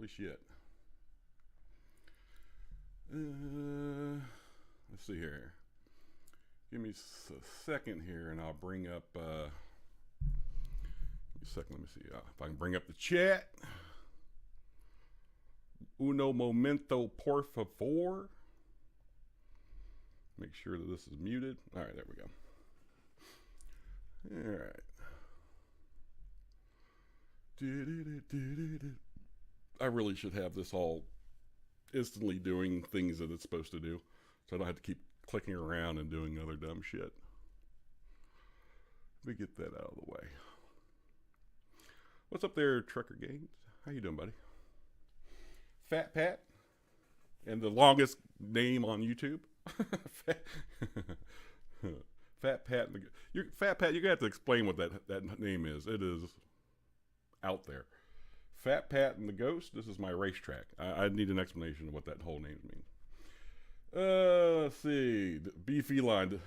Holy shit. Let's see here. Give me a second here, and I'll bring up. A second. Let me see if I can bring up the chat. Uno momento, por favor. Make sure that this is muted. All right, there we go. All right. I really should have this all instantly doing things that it's supposed to do, so I don't have to keep clicking around and doing other dumb shit. Let me get that out of the way. What's up there, Trucker Games? How you doing, buddy? Fat Pat, and the longest name on YouTube. Fat Pat. Fat Pat. You're gonna have to explain what that name is. It is out there. Fat Pat and the Ghost. This is my racetrack. I need an explanation of what that whole name means. Let's see. B Feline.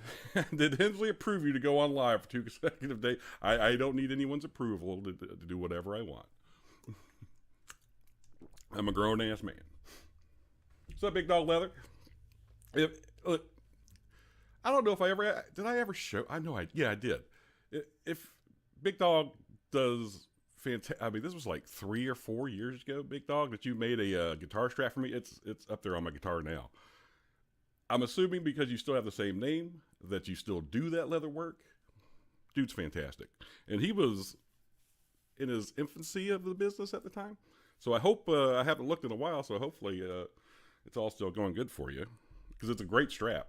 Did Hensley approve you to go on live for 2 consecutive days? I don't need anyone's approval to do whatever I want. I'm a grown ass man. What's up, Big Dog Leather? Look, I don't know if I ever show. I know I did. If Big Dog does fantastic. I mean, this was like 3 or 4 years ago, Big Dog, that you made a guitar strap for me. It's up there on my guitar now. I'm assuming because you still have the same name that you still do that leather work. Dude's fantastic, and he was in his infancy of the business at the time. So I hope I haven't looked in a while. So hopefully it's all still going good for you, because it's a great strap.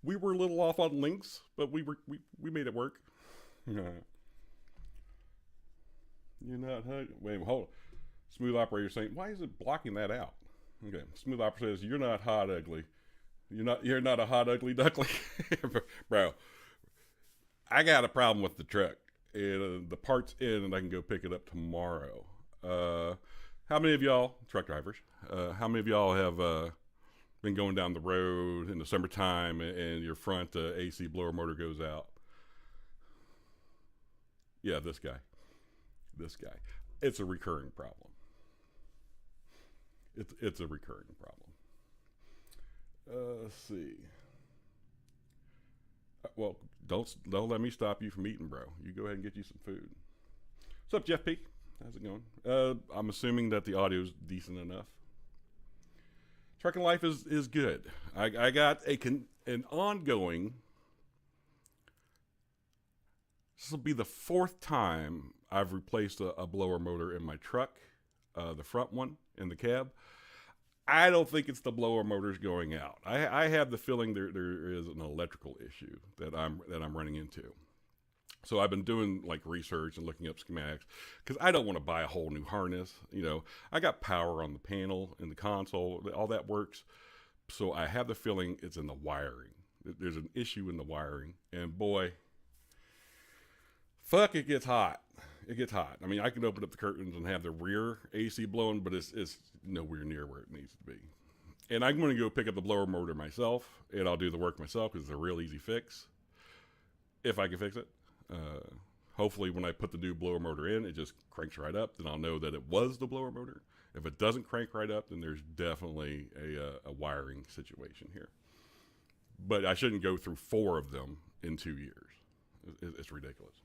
We were a little off on links, but we made it work. You're not hugging. Wait, hold on. Smooth Operator saying, why is it blocking that out? Okay. Smooth Operator says, you're not hot ugly. You're not a hot ugly duckling. Bro, I got a problem with the truck. And the part's in, and I can go pick it up tomorrow. How many of y'all, truck drivers, how many of y'all have been going down the road in the summertime and your front AC blower motor goes out? Yeah, this guy. It's a recurring problem. It's a recurring problem. Let's see. Well, don't let me stop you from eating, bro. You go ahead and get you some food. What's up, Jeff P? How's it going? I'm assuming that the audio's decent enough. Trucking life is good. I got an ongoing. This will be the 4th time I've replaced a blower motor in my truck, the front one in the cab. I don't think it's the blower motors going out. I have the feeling there is an electrical issue that I'm running into. So I've been doing like research and looking up schematics, because I don't want to buy a whole new harness. You know, I got power on the panel and the console, all that works. So I have the feeling it's in the wiring. There's an issue in the wiring, and boy, fuck, it gets hot. It gets hot. I mean, I can open up the curtains and have the rear AC blowing, but it's nowhere near where it needs to be. And I'm going to go pick up the blower motor myself, and I'll do the work myself, because it's a real easy fix, if I can fix it. Hopefully when I put the new blower motor in, it just cranks right up. Then I'll know that it was the blower motor. If it doesn't crank right up, then there's definitely a wiring situation here. But I shouldn't go through 4 of them in 2 years. It's ridiculous.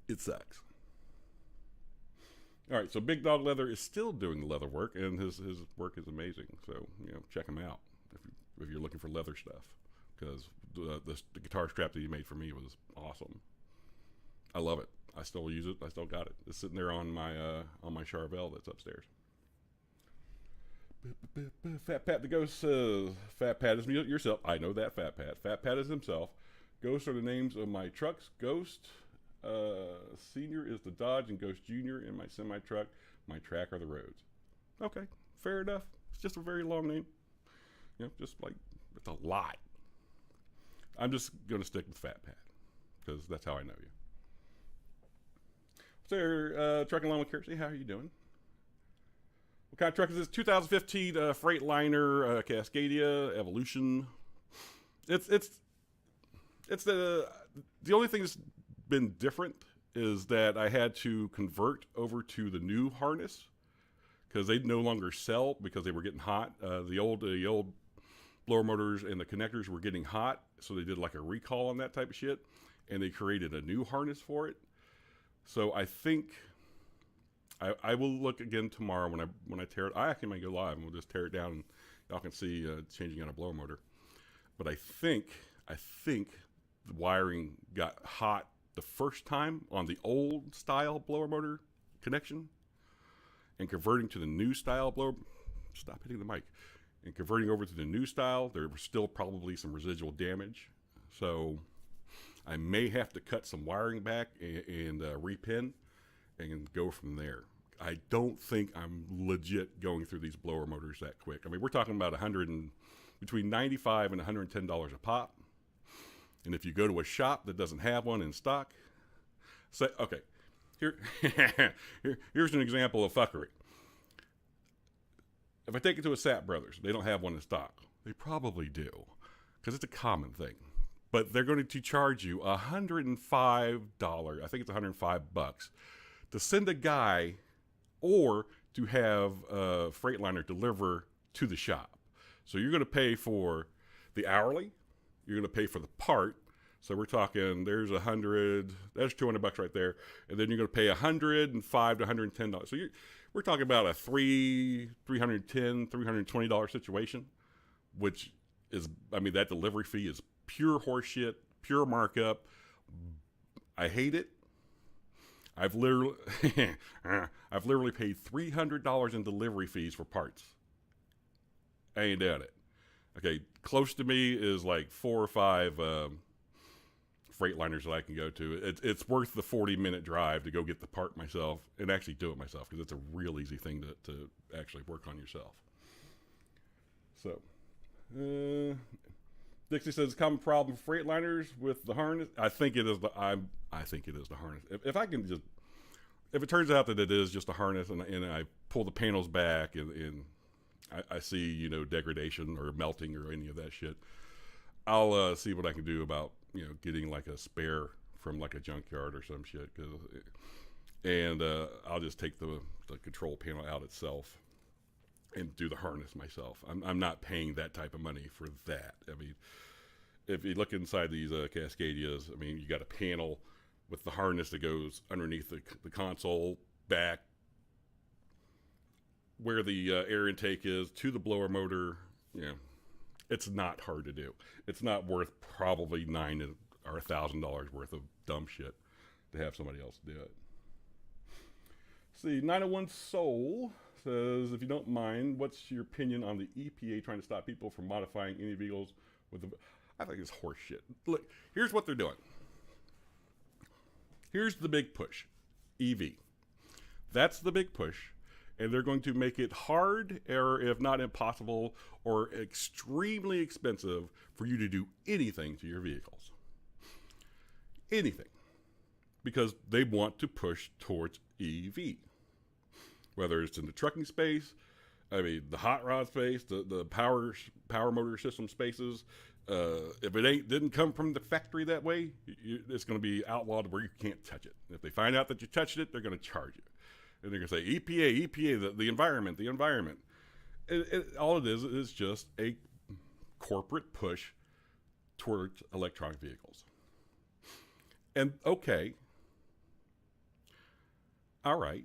It sucks. All right, so Big Dog Leather is still doing the leather work, and his work is amazing. So, check him out if you're looking for leather stuff, because the guitar strap that he made for me was awesome. I love it. I still use it. I still got it. It's sitting there on my Charvel that's upstairs. Fat Pat the Ghost says, Fat Pat is yourself. I know that, Fat Pat. Fat Pat is himself. Ghost are the names of my trucks. Ghost Senior is the Dodge, and Ghost Junior in my semi-truck. My track are the roads. Okay, fair enough. It's just a very long name. Just like, it's a lot. I'm just going to stick with Fat Pat, because that's how I know you. So, Trucking Along with Kirsty, how are you doing? What kind of truck is this? 2015 Freightliner Cascadia Evolution. It's the only thing that's been different is that I had to convert over to the new harness, because they no longer sell because they were getting hot. The old blower motors and the connectors were getting hot, so they did like a recall on that type of shit, and they created a new harness for it. So I think I will look again tomorrow when I tear it. I actually might go live and we'll just tear it down and y'all can see changing out a blower motor. But I think the wiring got hot the first time on the old style blower motor connection, and converting to the new style blower. Stop hitting the mic. And converting over to the new style, there was still probably some residual damage. So I may have to cut some wiring back and repin and go from there. I don't think I'm legit going through these blower motors that quick. I mean, we're talking about between $95 and $110 a pop. And if you go to a shop that doesn't have one in stock, say, okay, here's an example of fuckery. If I take it to a Sap Brothers, they don't have one in stock. They probably do, because it's a common thing. But they're going to charge you $105, I think it's $105, to send a guy or to have a Freightliner deliver to the shop. So you're going to pay for the hourly, you're going to pay for the part. So we're talking, there's that's $200 right there. And then you're going to pay $105 to $110. So we're talking about a $310, $320 situation, which is, I mean, that delivery fee is pure horseshit, pure markup. I hate it. I've literally paid $300 in delivery fees for parts. I ain't done it. Okay, close to me is like 4 or 5 Freightliners that I can go to. It's worth the 40-minute drive to go get the part myself and actually do it myself, because it's a real easy thing to actually work on yourself. So, Dixie says, common problem for Freightliners with the harness. I think it is the harness. If it turns out that it is just a harness and I pull the panels back and I see, degradation or melting or any of that shit, I'll see what I can do about, getting like a spare from like a junkyard or some shit. And I'll just take the control panel out itself and do the harness myself. I'm not paying that type of money for that. I mean, if you look inside these Cascadias, I mean, you got a panel with the harness that goes underneath the console, back where the air intake is, to the blower motor. It's not hard to do. It's not worth probably $900 or $1,000 worth of dumb shit to have somebody else do it. See, 901 Soul says, if you don't mind, what's your opinion on the EPA trying to stop people from modifying any vehicles with the... I think it's horse shit. Look, here's what they're doing. Here's the big push. EV. That's the big push. And they're going to make it hard, or if not impossible, or extremely expensive for you to do anything to your vehicles. Anything. Because they want to push towards EV. Whether it's in the trucking space, I mean, the hot rod space, the power motor system spaces. If it didn't come from the factory that way, it's going to be outlawed where you can't touch it. If they find out that you touched it, they're going to charge you. And they're going to say, EPA, the environment. All it is just a corporate push towards electronic vehicles. And okay, all right.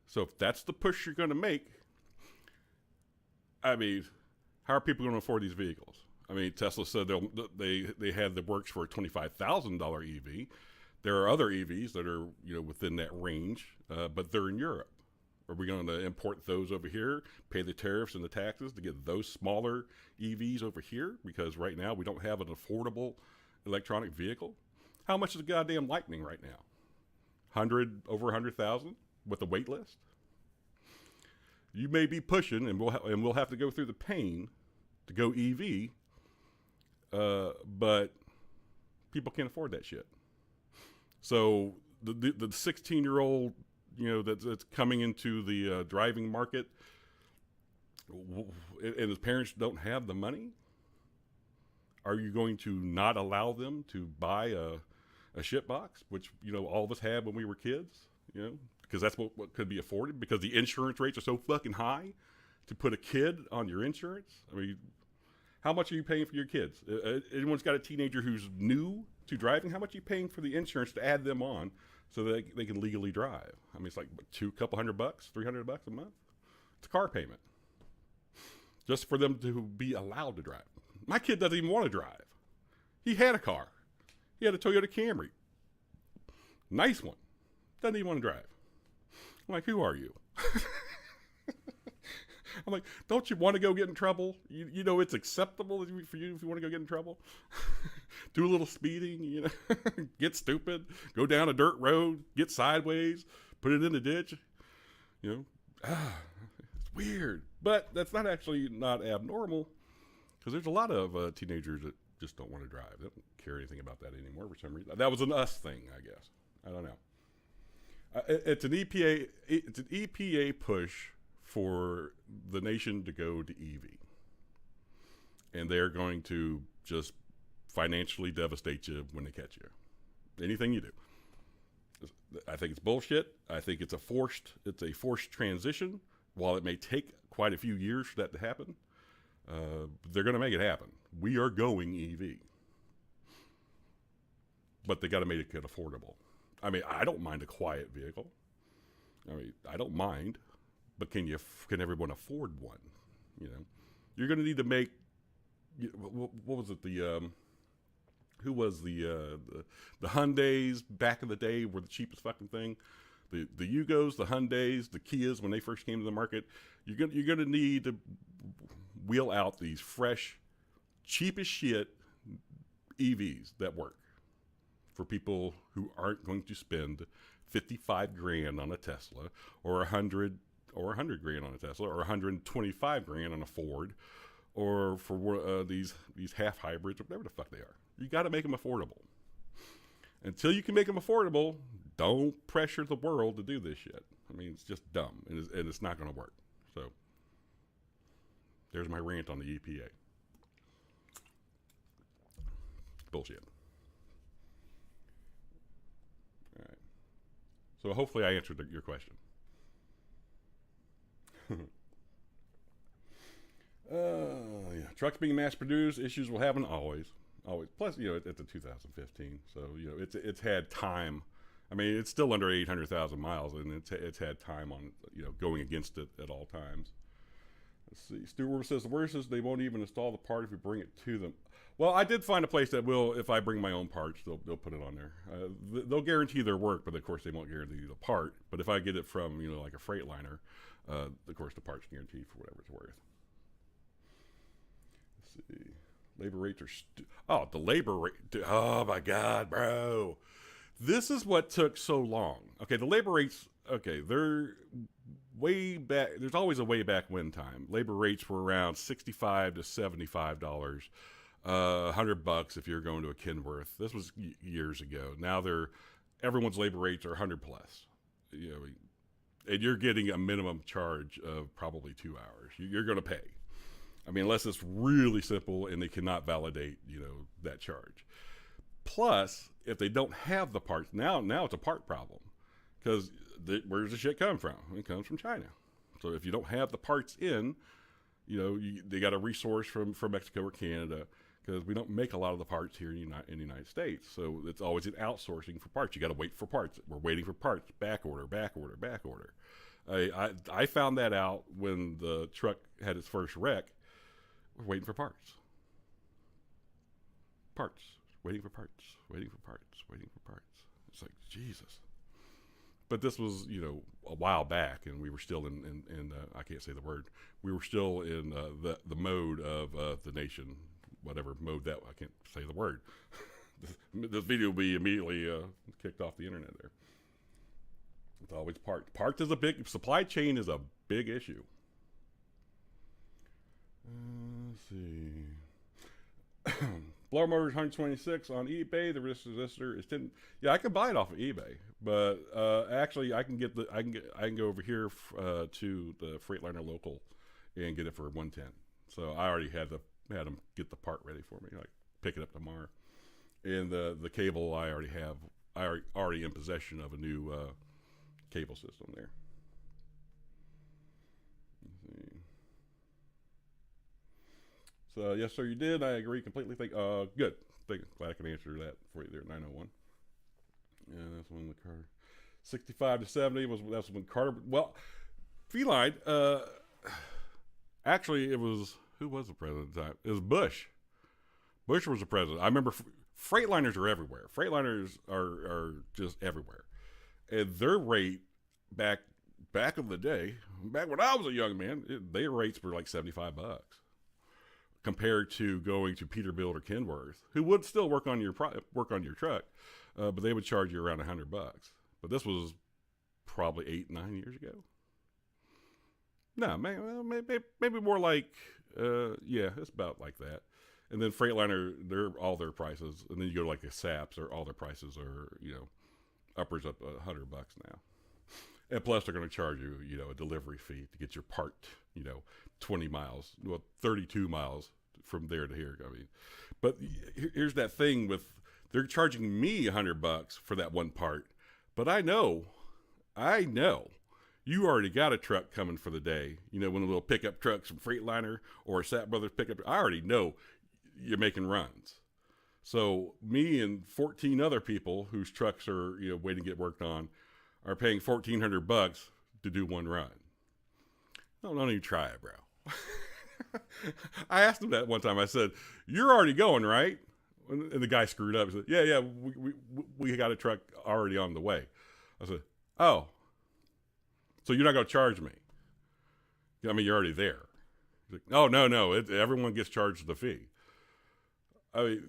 So if that's the push you're going to make, I mean, how are people going to afford these vehicles? I mean, Tesla said they had the works for a $25,000 EV. There are other EVs that are within that range, but they're in Europe. Are we going to import those over here, pay the tariffs and the taxes to get those smaller EVs over here? Because right now we don't have an affordable electronic vehicle. How much is a goddamn Lightning right now? Over 100,000 with a wait list. You may be pushing, and we'll have to go through the pain to go EV, but people can't afford that shit. So the 16-year-old, that's coming into the driving market, and his parents don't have the money. Are you going to not allow them to buy a shit box, which all of us had when we were kids? because that's what could be afforded, because the insurance rates are so fucking high to put a kid on your insurance. I mean, how much are you paying for your kids? Anyone's got a teenager who's new to driving, how much are you paying for the insurance to add them on so that they can legally drive? I mean, it's like couple $100, $300 a month. It's a car payment just for them to be allowed to drive. My kid doesn't even want to drive. He had a car. He had a Toyota Camry. Nice one. Doesn't even want to drive. I'm like, who are you? I'm like, don't you want to go get in trouble? You know it's acceptable for you if you want to go get in trouble? Do a little speeding, you know, get stupid, go down a dirt road, get sideways, put it in a ditch. You know, it's weird. But that's not abnormal, because there's a lot of teenagers that just don't want to drive. They don't care anything about that anymore for some reason. That was an us thing, I guess. I don't know. It's an EPA push for the nation to go to EV. And they're going to just financially devastate you when they catch you. Anything you do. I think it's bullshit. I think it's a forced transition. While it may take quite a few years for that to happen, they're going to make it happen. We are going EV. But they got to make it affordable. I mean, I don't mind a quiet vehicle. I mean, I don't mind. But can everyone afford one? You know, you're going to need to make. What was it? Who was the Hyundais back in the day were the cheapest fucking thing. The Yugos, the Hyundais, the Kias when they first came to the market. You're going to need to wheel out these fresh, cheap as shit EVs that work for people who aren't going to spend $55,000 on a Tesla, or $100,000 on a Tesla, or $125,000 on a Ford, or for these half hybrids, or whatever the fuck they are. You got to make them affordable. Until you can make them affordable, don't pressure the world to do this shit. I mean, it's just dumb, and it's not going to work. So there's my rant on the EPA. Bullshit. All right. So hopefully I answered your question. Yeah. Trucks being mass produced, issues will happen always. Plus, you know, it's a 2015, so you know it's had time. I mean, it's still under 800,000 miles, and it's had time on, you know, going against it at all times. Let's see. Stewart says the worst is they won't even install the part if you bring it to them. Well, I did find a place that will. If I bring my own parts, they'll put it on there. They'll guarantee their work, but of course they won't guarantee the part. But if I get it from, you know, like a Freightliner, of course the part's guaranteed for whatever it's worth. Let's see. Labor rates are the labor rate. Oh my God, bro. This is what took so long. Okay, the labor rates, okay, they're way back. There's always a way back when time. Labor rates were around $65 to $75, $100 if you're going to a Kenworth. This was years ago. Now everyone's labor rates are 100 plus. You know, and you're getting a minimum charge of probably 2 hours. You're going to pay. I mean, unless it's really simple and they cannot validate, you know, that charge. Plus, if they don't have the parts, now it's a part problem. Because where does the shit come from? It comes from China. So if you don't have the parts in, you know, they got a resource from Mexico or Canada, because we don't make a lot of the parts here in the United States. So it's always an outsourcing for parts. You got to wait for parts. We're waiting for parts. Back order. I found that out when the truck had its first wreck. We're waiting for parts. Waiting for parts. It's like, Jesus. But this was, you know, a while back, and we were still in I can't say the word. We were still in the mode of the nation, whatever mode that, I can't say the word. This video will be immediately kicked off the internet there. It's always parts. Parts is supply chain is a big issue. Let's see. Blower Motors 126 on eBay. The resistor is 10. Yeah, I can buy it off of eBay, but actually I can go over here to the Freightliner local and get it for 110. So I already had them get the part ready for me, like pick it up tomorrow. And the cable I already have. I already in possession of a new cable system there. Let's see. So yes, sir, you did. I agree completely. Good. Glad I can answer that for you there. 901. Yeah, that's when the Carter 65 to 70 that's when Carter. Well, Feline. Actually, it was who was the president at the time? It was Bush. Bush was the president. I remember Freightliners are everywhere. Freightliners are just everywhere, and their rate back in the day, back when I was a young man, their rates were like $75, compared to going to Peterbilt or Kenworth, who would still work on your truck, but they would charge you around $100. But this was probably 8-9 years ago. No, maybe more like yeah, it's about like that. And then Freightliner, all their prices, and then you go to like the SAPs, all their prices are upwards of $100 now. And plus, they're going to charge you a delivery fee to get your part 20 miles, 32 miles from there to here. I mean, but here's that thing with they're charging me $100 for that one part, but I know, you already got a truck coming for the day. One of the little pickup trucks from Freightliner or a Sap Brothers pickup. I already know you're making runs. So me and 14 other people whose trucks are waiting to get worked on are paying $1,400 to do one run. Don't even try it, bro. I asked him that one time. I said, "You're already going, right?" And the guy screwed up. He said, "Yeah, we got a truck already on the way." I said, "Oh, so you're not going to charge me? I mean, you're already there." He's like, "Oh, no. Everyone gets charged the fee." I mean,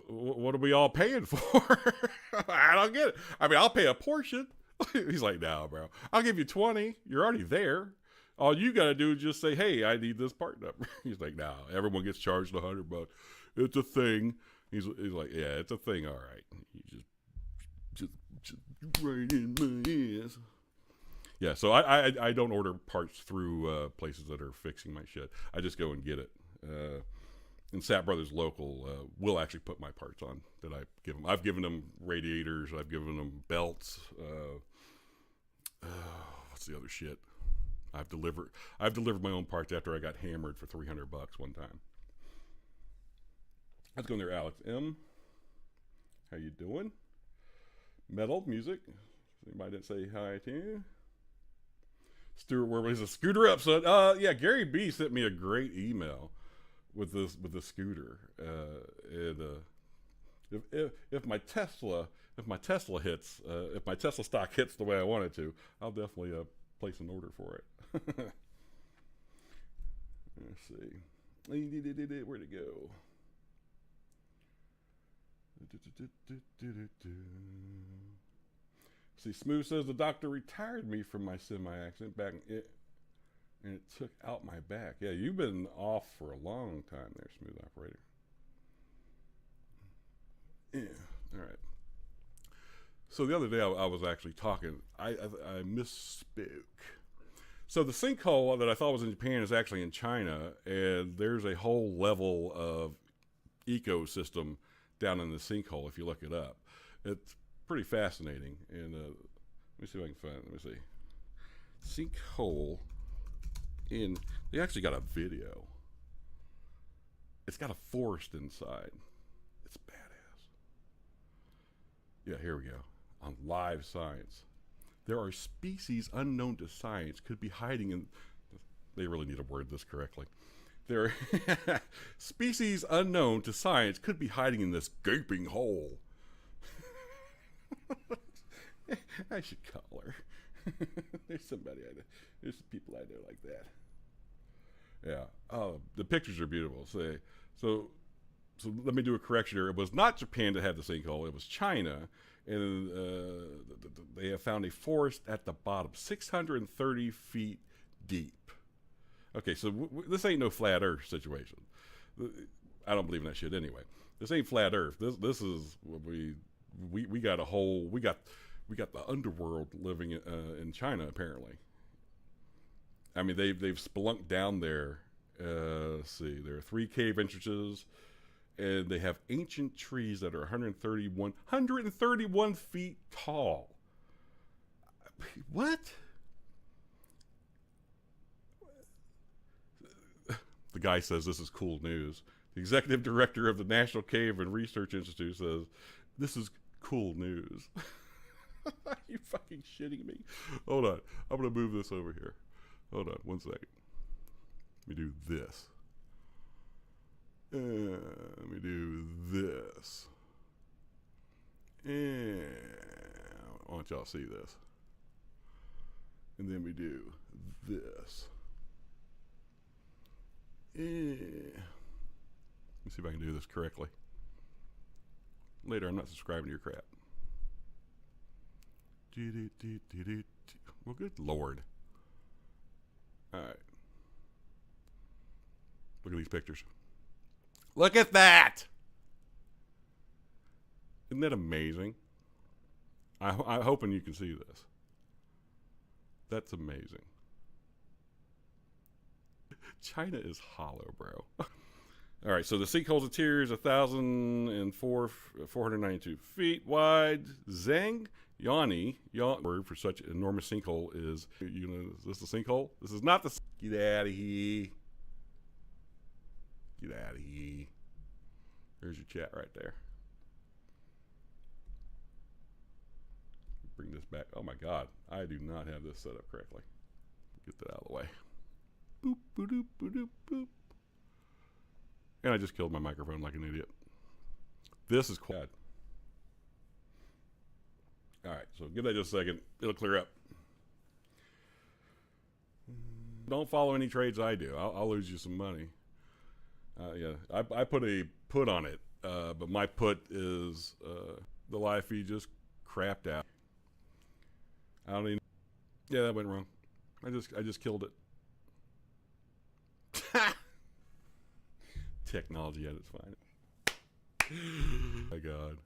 what are we all paying for? I don't get it. I mean, I'll pay a portion. He's like, "No, bro. I'll give you 20. You're already there. All you got to do is just say, 'Hey, I need this part number.'" He's like, "No, everyone gets charged $100. It's a thing." He's like, "Yeah, it's a thing. All right. You just right in my ass." Yeah, so I don't order parts through places that are fixing my shit. I just go and get it. And Sap Brothers Local will actually put my parts on that I give them. I've given them radiators. I've given them belts. What's the other shit? I've delivered my own parts after I got hammered for $300 one time. Let's go in there, Alex M. How you doing? Metal music. Anybody didn't say hi to you? Stuart Werble, a scooter up, son. Yeah, Gary B sent me a great email with the scooter. If my Tesla hits, if my Tesla stock hits the way I want it to, I'll definitely place an order for it. Let's see. Where'd it go? See, Smooth says the doctor retired me from my semi-accident back and it took out my back. Yeah, you've been off for a long time there, Smooth Operator. Yeah, all right. So the other day I was actually talking. I misspoke. So the sinkhole that I thought was in Japan is actually in China, and there's a whole level of ecosystem down in the sinkhole if you look it up. It's pretty fascinating. And let me see if I can find it. Let me see. Sinkhole in... They actually got a video. It's got a forest inside. It's badass. Yeah, here we go. On Live Science. There are species unknown to science could be hiding in... They really need to word this correctly. There are species unknown to science could be hiding in this gaping hole. I should call her. There's somebody I know. There's people I know like that. Yeah. Oh, the pictures are beautiful. So let me do a correction here. It was not Japan that had the sinkhole. It was China. And they have found a forest at the bottom, 630 feet deep. Okay, so this ain't no flat Earth situation. I don't believe in that shit anyway. This ain't flat Earth. This is what we got a whole we got the underworld living in China apparently. I mean they've spelunked down there. Let's see, there are 3 cave entrances, and they have ancient trees that are 131 feet tall. What? The guy says this is cool news. The executive director of the National Cave and Research Institute says this is cool news. Are you fucking shitting me? Hold on. I'm going to move this over here. Hold on 1 second. Let me do this. Let me do this. And I want y'all to see this. And then we do this. Let me see if I can do this correctly. Later, I'm not subscribing to your crap. Well, good Lord. All right. Look at these pictures. Look at that! Isn't that amazing? I'm hoping you can see this. That's amazing. China is hollow, bro. All right, so the Sinkholes of Tears, 492 feet wide. Zhang Yanni, word for such an enormous sinkhole is, is this the sinkhole? This is not the. Get out of here. Get out of here. There's your chat right there. Bring this back. Oh my God, I do not have this set up correctly. Get that out of the way. Boop, boop, boop, boop, boop. And I just killed my microphone like an idiot. This is quad. All right, so give that just a second. It'll clear up. Don't follow any trades I do. I'll lose you some money. Yeah, I put a put on it, but my put is the live feed just crapped out. I don't even. Yeah, that went wrong. I just killed it. Technology at its finest. Oh my God.